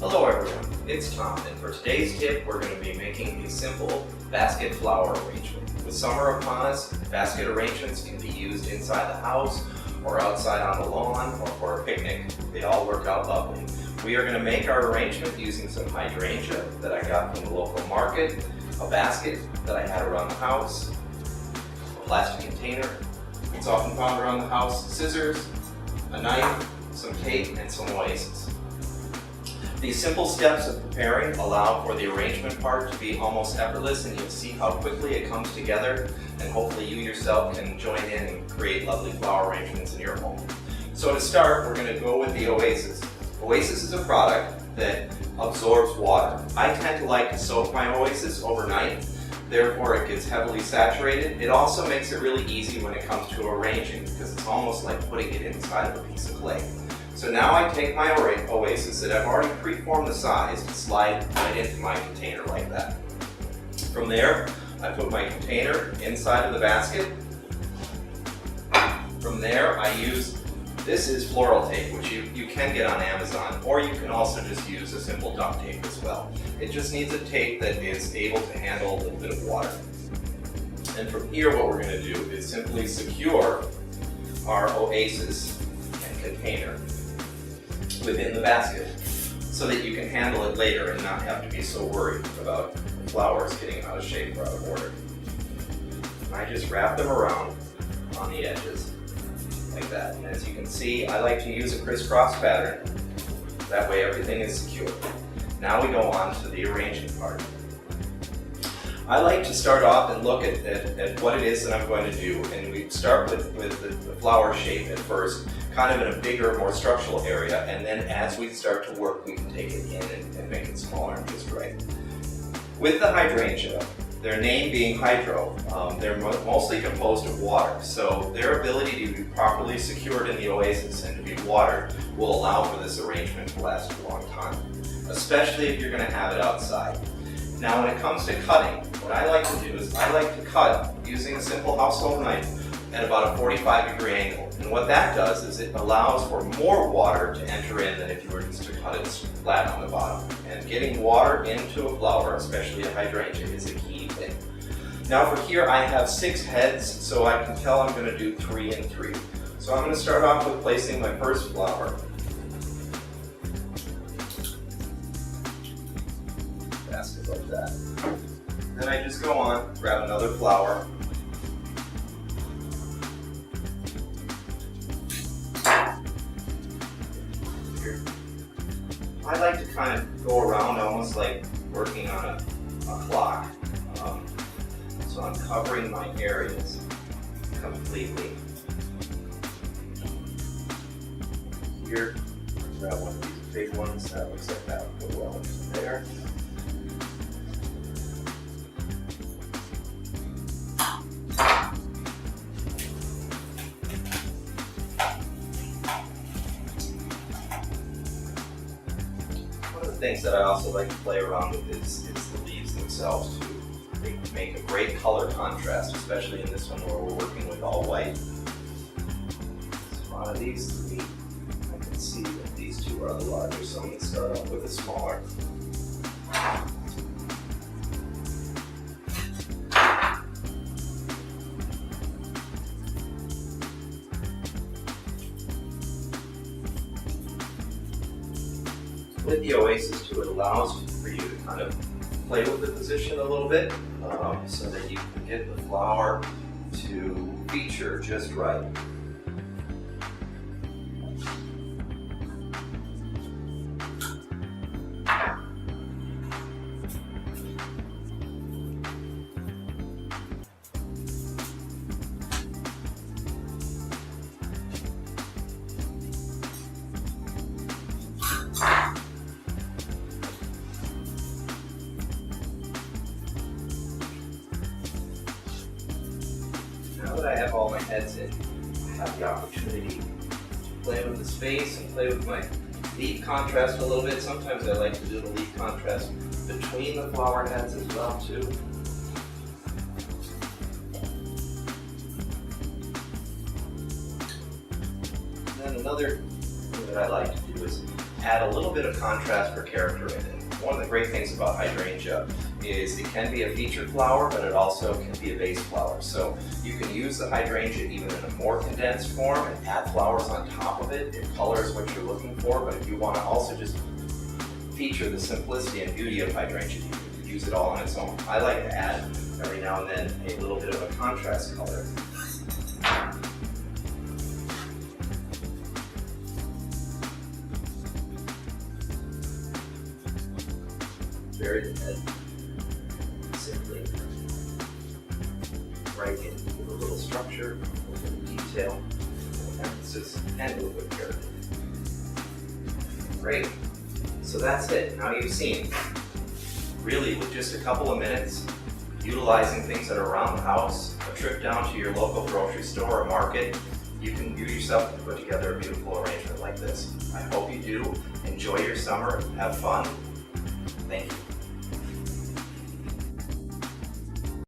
Hello everyone, it's Tom, and for today's tip we're going to be making a simple basket flower arrangement. With summer upon us, basket arrangements can be used inside the house or outside on the lawn or for a picnic. They all work out lovely. We are going to make our arrangement using some hydrangea that I got from the local market, a basket that I had around the house, a plastic container that's often found around the house, scissors, a knife, some tape, and some oasis. These simple steps of preparing allow for the arrangement part to be almost effortless, and you'll see how quickly it comes together, and hopefully you yourself can join in and create lovely flower arrangements in your home. So to start, we're going to go with the oasis. Oasis is a product that absorbs water. I tend to like to soak my oasis overnight, therefore it gets heavily saturated. It also makes it really easy when it comes to arranging because it's almost like putting it inside of a piece of clay. So now I take my oasis that I've already preformed the size and slide right into my container like that. From there, I put my container inside of the basket. From there, I use, this is floral tape, which you can get on Amazon, or you can also just use a simple duct tape as well. It just needs a tape that is able to handle a little bit of water. And from here, what we're going to do is simply secure our oasis and container within the basket so that you can handle it later and not have to be so worried about the flowers getting out of shape or out of order. I just wrap them around on the edges like that. And as you can see, I like to use a crisscross pattern. That way everything is secure. Now we go on to the arranging part. I like to start off and look at what it is that I'm going to do, and we start with the flower shape at first, kind of in a bigger, more structural area, and then as we start to work, we can take it in and make it smaller and just right. With the hydrangea, their name being hydro, they're mostly composed of water, so their ability to be properly secured in the oasis and to be watered will allow for this arrangement to last a long time, especially if you're going to have it outside. Now when it comes to cutting, what I like to do is I like to cut using a simple household knife at about a 45-degree angle. And what that does is it allows for more water to enter in than if you were just to cut it flat on the bottom. And getting water into a flower, especially a hydrangea, is a key thing. Now for here I have 6 heads, so I can tell I'm going to do 3 and 3. So I'm going to start off with placing my first flower. Basket like that. Then I just go on, grab another flower. Here. I like to kind of go around almost like working on a clock. So I'm covering my areas completely. Here, grab one of these big ones. That looks like that would go well into there. Things that I also like to play around with is the leaves themselves to make a great color contrast, especially in this one where we're working with all white. So out of these 3, I can see that these 2 are the larger, so I'm going to start off with a smaller. With the oasis too, it allows for you to kind of play with the position a little bit so that you can get the flower to feature just right. Now that I have all my heads in, I have the opportunity to play with the space and play with my leaf contrast a little bit. Sometimes I like to do the leaf contrast between the flower heads as well too. And then another thing that I like to do do is add a little bit of contrast for character in it. One of the great things about hydrangea is it can be a featured flower, but it also can be a base flower. So you can use the hydrangea even in a more condensed form and add flowers on top of it. It colors what you're looking for, but if you want to also just feature the simplicity and beauty of hydrangea, you can use it all on its own. I like to add every now and then a little bit of a contrast color. Very head, simply right in, with a little structure, a little bit of detail, a little emphasis, and a little bit of character. Great. So that's it. Now you've seen, really with just a couple of minutes, utilizing things that are around the house, a trip down to your local grocery store or market, you yourself can put together a beautiful arrangement like this. I hope you do. Enjoy your summer, have fun,